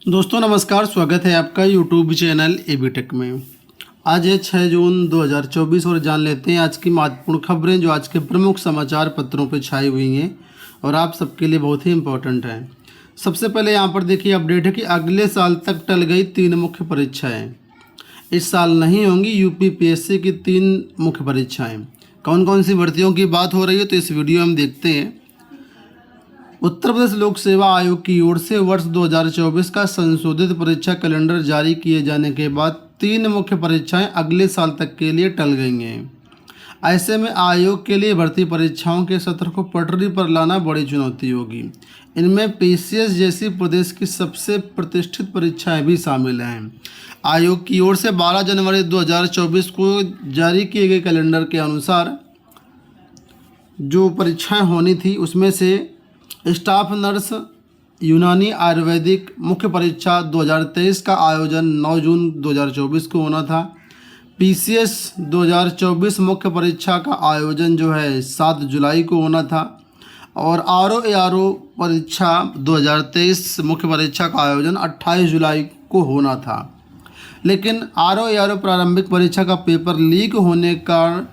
दोस्तों नमस्कार, स्वागत है आपका यूट्यूब चैनल एबी टेक में। आज है 6 जून 2024 और जान लेते हैं आज की महत्वपूर्ण खबरें जो आज के प्रमुख समाचार पत्रों पर छाई हुई हैं और आप सबके लिए बहुत ही इम्पोर्टेंट हैं। सबसे पहले यहाँ पर देखिए अपडेट है कि अगले साल तक टल गई 3 मुख्य परीक्षाएँ। इस साल नहीं होंगी यूपीपीएससी की 3 मुख्य परीक्षाएँ। कौन कौन सी भर्तियों की बात हो रही है तो इस वीडियो में हम देखते हैं। उत्तर प्रदेश लोक सेवा आयोग की ओर से वर्ष 2024 का संशोधित परीक्षा कैलेंडर जारी किए जाने के बाद 3 मुख्य परीक्षाएं अगले साल तक के लिए टल गई हैं। ऐसे में आयोग के लिए भर्ती परीक्षाओं के सत्र को पटरी पर लाना बड़ी चुनौती होगी। इनमें पीसीएस जैसी प्रदेश की सबसे प्रतिष्ठित परीक्षाएं भी शामिल हैं। आयोग की ओर से 12 जनवरी 2024 को जारी किए गए कैलेंडर के अनुसार जो परीक्षाएं होनी थी उसमें से स्टाफ नर्स यूनानी आयुर्वेदिक मुख्य परीक्षा 2023 का आयोजन 9 जून 2024 को होना था। पीसीएस 2024 मुख्य परीक्षा का आयोजन जो है 7 जुलाई को होना था और आरओ परीक्षा 2023 मुख्य परीक्षा का आयोजन 28 जुलाई को होना था। लेकिन आरओ प्रारंभिक परीक्षा का पेपर लीक होने के कारण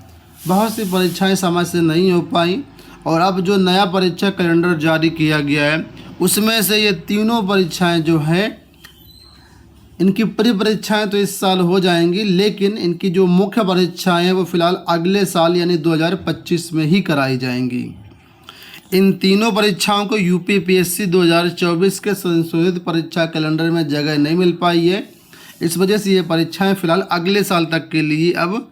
बहुत सी परीक्षाएं समय से नहीं हो पाई और अब जो नया परीक्षा कैलेंडर जारी किया गया है उसमें से ये तीनों परीक्षाएं जो हैं इनकी प्री परीक्षाएं तो इस साल हो जाएंगी, लेकिन इनकी जो मुख्य परीक्षाएं हैं वो फिलहाल अगले साल यानी 2025 में ही कराई जाएंगी। इन तीनों परीक्षाओं को यूपीपीएससी 2024 के संशोधित परीक्षा कैलेंडर में जगह नहीं मिल पाई है। इस वजह से ये परीक्षाएँ फिलहाल अगले साल तक के लिए अब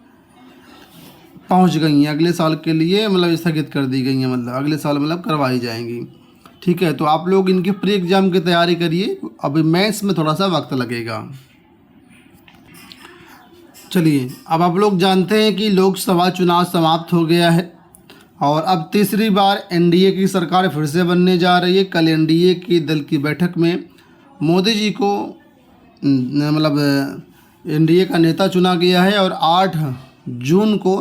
पहुंच गई हैं। अगले साल के लिए स्थगित कर दी गई हैं, अगले साल करवाई जाएंगी। ठीक है, तो आप लोग इनके प्री एग्ज़ाम की तैयारी करिए, अभी मैथ्स में थोड़ा सा वक्त लगेगा। चलिए, अब आप लोग जानते हैं कि लोकसभा चुनाव समाप्त हो गया है और अब तीसरी बार एनडीए की सरकार फिर से बनने जा रही है। कल एनडीए की दल की बैठक में मोदी जी को एनडीए का नेता चुना गया है और 8 जून को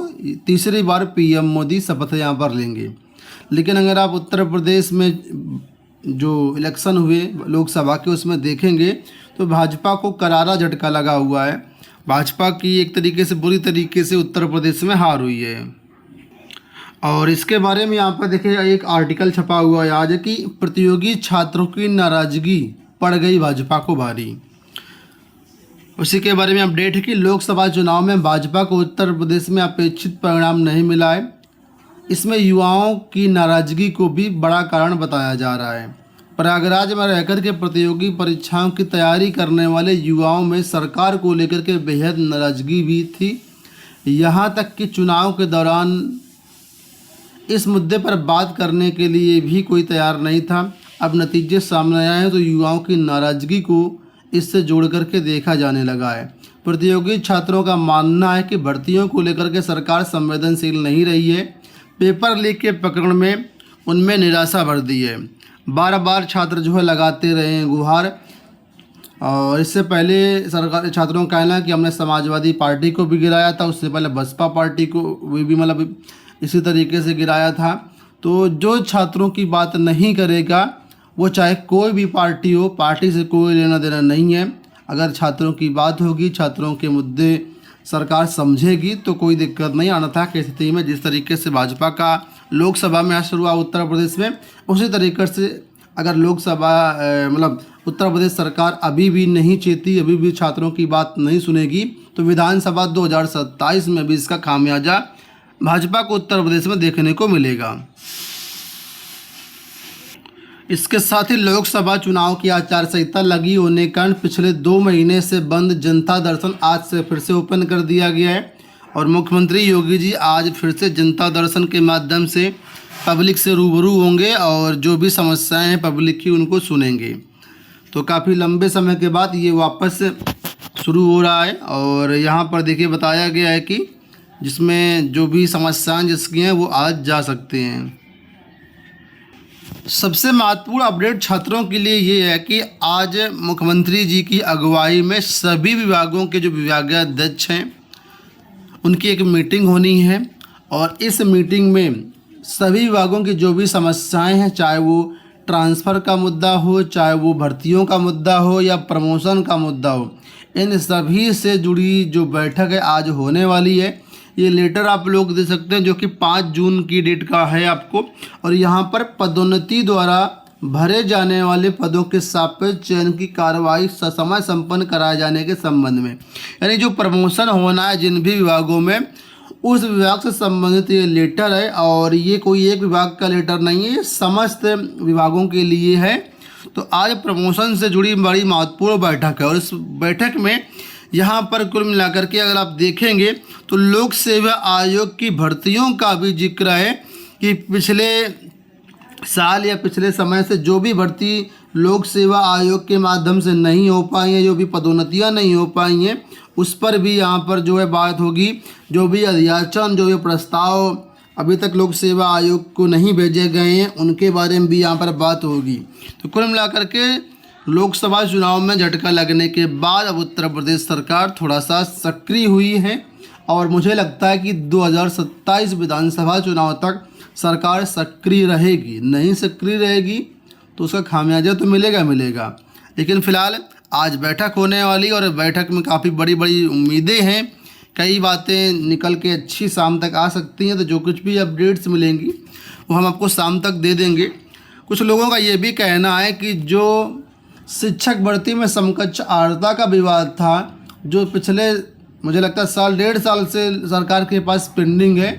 तीसरी बार पीएम मोदी शपथ यहाँ पर लेंगे। लेकिन अगर आप उत्तर प्रदेश में जो इलेक्शन हुए लोकसभा के उसमें देखेंगे तो भाजपा को करारा झटका लगा हुआ है। भाजपा की एक तरीके से बुरी तरीके से उत्तर प्रदेश में हार हुई है और इसके बारे में यहाँ पर देखिए एक आर्टिकल छपा हुआ है आज कि प्रतियोगी छात्रों की नाराजगी पड़ गई भाजपा को भारी। उसी के बारे में अपडेट है कि लोकसभा चुनाव में भाजपा को उत्तर प्रदेश में अपेक्षित परिणाम नहीं मिला है। इसमें युवाओं की नाराजगी को भी बड़ा कारण बताया जा रहा है। प्रयागराज में रहकर के प्रतियोगी परीक्षाओं की तैयारी करने वाले युवाओं में सरकार को लेकर के बेहद नाराजगी भी थी। यहाँ तक कि चुनाव के दौरान इस मुद्दे पर बात करने के लिए भी कोई तैयार नहीं था। अब नतीजे सामने आए हैं तो युवाओं की नाराजगी को इससे जोड़ करके देखा जाने लगा है। प्रतियोगी छात्रों का मानना है कि भर्तियों को लेकर के सरकार संवेदनशील नहीं रही है। पेपर लीक के प्रकरण में उनमें निराशा भर दी है। बार बार छात्र जो है लगाते रहे हैं गुहार और इससे पहले सरकार छात्रों का कहना है कि हमने समाजवादी पार्टी को भी गिराया था, उससे पहले बसपा पार्टी को भी इसी तरीके से गिराया था। तो जो छात्रों की बात नहीं करेगा वो चाहे कोई भी पार्टी हो, पार्टी से कोई लेना देना नहीं है। अगर छात्रों की बात होगी, छात्रों के मुद्दे सरकार समझेगी तो कोई दिक्कत नहीं। अन्यथा की स्थिति में जिस तरीके से भाजपा का लोकसभा में असर हुआ उत्तर प्रदेश में, उसी तरीके से अगर लोकसभा उत्तर प्रदेश सरकार अभी भी नहीं चेती, अभी भी छात्रों की बात नहीं सुनेगी तो विधानसभा 2027 में भी इसका खामियाजा भाजपा को उत्तर प्रदेश में देखने को मिलेगा। इसके साथ ही लोकसभा चुनाव की आचार संहिता लगी होने के कारण पिछले 2 महीने से बंद जनता दर्शन आज से फिर से ओपन कर दिया गया है और मुख्यमंत्री योगी जी आज फिर से जनता दर्शन के माध्यम से पब्लिक से रूबरू होंगे और जो भी समस्याएं हैं पब्लिक की उनको सुनेंगे। तो काफ़ी लंबे समय के बाद ये वापस शुरू हो रहा है और यहाँ पर देखिए बताया गया है कि जिसमें जो भी समस्याएं जिसकी हैं वो आज जा सकते हैं। सबसे महत्वपूर्ण अपडेट छात्रों के लिए ये है कि आज मुख्यमंत्री जी की अगुवाई में सभी विभागों के जो विभागाध्यक्ष हैं उनकी एक मीटिंग होनी है और इस मीटिंग में सभी विभागों की जो भी समस्याएं हैं, चाहे वो ट्रांसफ़र का मुद्दा हो, चाहे वो भर्तियों का मुद्दा हो या प्रमोशन का मुद्दा हो, इन सभी से जुड़ी जो बैठक है आज होने वाली है। ये लेटर आप लोग दे सकते हैं जो कि 5 जून की डेट का है आपको। और यहाँ पर पदोन्नति द्वारा भरे जाने वाले पदों के सापेक्ष चयन की कार्रवाई ससमय संपन्न कराए जाने के संबंध में, यानी जो प्रमोशन होना है जिन भी विभागों में, उस विभाग से संबंधित ये लेटर है। और ये कोई एक विभाग का लेटर नहीं है, ये समस्त विभागों के लिए है। तो आज प्रमोशन से जुड़ी बड़ी महत्वपूर्ण बैठक है और इस बैठक में यहाँ पर कुल मिलाकर के अगर आप देखेंगे तो लोक सेवा आयोग की भर्तियों का भी जिक्र है कि पिछले साल या पिछले समय से जो भी भर्ती लोक सेवा आयोग के माध्यम से नहीं हो पाई है, जो भी पदोन्नतियाँ नहीं हो पाई हैं, उस पर भी यहाँ पर जो है बात होगी। जो भी अध्याचन, जो ये प्रस्ताव अभी तक लोक सेवा आयोग को नहीं भेजे गए हैं, उनके बारे में भी यहाँ पर बात होगी। तो कुल मिलाकर के लोकसभा चुनाव में झटका लगने के बाद अब उत्तर प्रदेश सरकार थोड़ा सा सक्रिय हुई है और मुझे लगता है कि 2027 विधानसभा चुनाव तक सरकार सक्रिय रहेगी। नहीं सक्रिय रहेगी तो उसका खामियाजा तो मिलेगा। लेकिन फ़िलहाल आज बैठक होने वाली और बैठक में काफ़ी बड़ी बड़ी उम्मीदें हैं। कई बातें निकल के अच्छी शाम तक आ सकती हैं। तो जो कुछ भी अपडेट्स मिलेंगी वो हम आपको शाम तक दे देंगे। कुछ लोगों का ये भी कहना है कि जो शिक्षक भर्ती में समकक्ष आर्द्रता का विवाद था, जो पिछले मुझे लगता है साल 1.5 साल से सरकार के पास पेंडिंग है,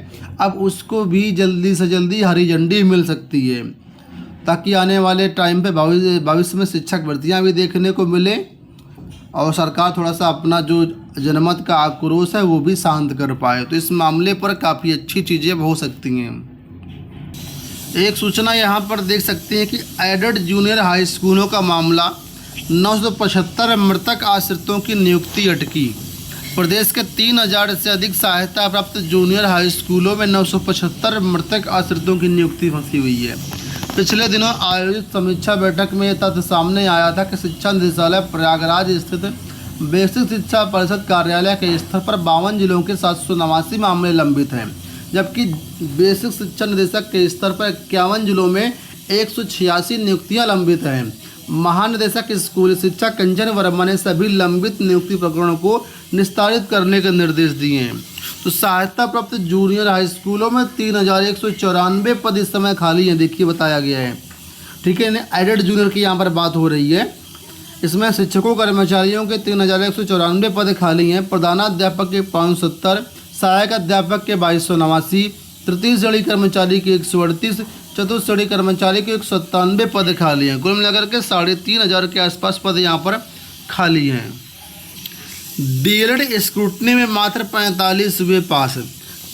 अब उसको भी जल्दी से जल्दी हरी झंडी मिल सकती है ताकि आने वाले टाइम पे भविष्य में शिक्षक भर्तियाँ भी देखने को मिले और सरकार थोड़ा सा अपना जो जनमत का आक्रोश है वो भी शांत कर पाए। तो इस मामले पर काफ़ी अच्छी चीज़ें हो सकती हैं। एक सूचना यहाँ पर देख सकते हैं कि एडेड जूनियर हाई स्कूलों का मामला, 975 मृतक आश्रितों की नियुक्ति अटकी। प्रदेश के 3000 से अधिक सहायता प्राप्त जूनियर हाई स्कूलों में 975 मृतक आश्रितों की नियुक्ति फंसी हुई है। पिछले दिनों आयोजित समीक्षा बैठक में यह तथ्य सामने आया था कि शिक्षा निदेशालय प्रयागराज स्थित बेसिक शिक्षा परिषद कार्यालय के स्तर पर 52 जिलों के 789 मामले लंबित हैं, जबकि बेसिक शिक्षा निदेशक के स्तर पर 51 जिलों में 186 नियुक्तियां लंबित हैं। महानिदेशक स्कूल शिक्षा कंचन वर्मा ने सभी लंबित नियुक्ति प्रकरणों को निस्तारित करने के निर्देश दिए हैं। तो सहायता प्राप्त जूनियर हाई स्कूलों में 3194 पद इस समय खाली हैं, देखिए बताया गया है। ठीक है, एडेड जूनियर की यहाँ पर बात हो रही है। इसमें शिक्षकों कर्मचारियों के 3194 पद खाली हैं। प्रधानाध्यापक के 570, सहायक अध्यापक के 2289, तृतीय श्रेणी कर्मचारी के 138, चतुर्थ श्रेणी कर्मचारी के 197 पद खाली हैं। कुल मिलाकर के 3500 के आसपास पद यहाँ पर खाली हैं। डीएलएड स्क्रूटनी में मात्र 45 हुए पास।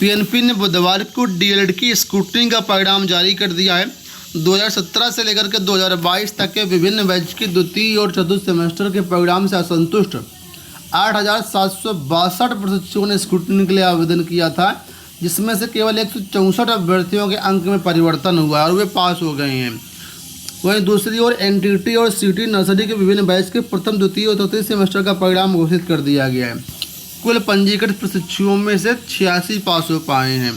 पीएनपी ने बुधवार को डीएलएड की स्क्रूटनी का परिणाम जारी कर दिया है। 2017 से लेकर के 2022 तक के विभिन्न बैच की द्वितीय और चतुर्थ सेमेस्टर के परिणाम से असंतुष्ट 8762 प्रशिक्षुओं ने स्क्रूटनी के लिए आवेदन किया था, जिसमें से केवल 164 अभ्यर्थियों के अंक में परिवर्तन हुआ और वे पास हो गए हैं। वहीं दूसरी ओर एनटीटी और सीटी नर्सरी के विभिन्न बैच के प्रथम, द्वितीय और तृतीय सेमेस्टर का परिणाम घोषित कर दिया गया है। कुल पंजीकृत प्रशिक्षुओं में से 86 पास हो पाए हैं।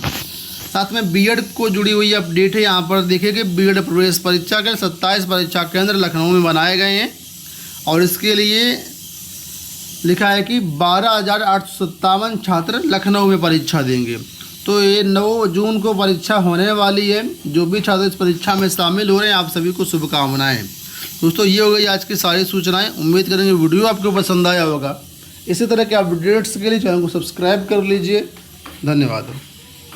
साथ में बीएड को जुड़ी हुई अपडेट है, यहाँ पर देखिए कि बीएड प्रवेश परीक्षा के 27 परीक्षा केंद्र लखनऊ में बनाए गए हैं और इसके लिए लिखा है कि 12,857 छात्र लखनऊ में परीक्षा देंगे। तो ये 9 जून को परीक्षा होने वाली है। जो भी छात्र इस परीक्षा में शामिल हो रहे हैं, आप सभी को शुभकामनाएं। दोस्तों, ये हो गई आज की सारी सूचनाएं। उम्मीद करेंगे वीडियो आपको पसंद आया होगा। इसी तरह के अपडेट्स के लिए चैनल को सब्सक्राइब कर लीजिए। धन्यवाद।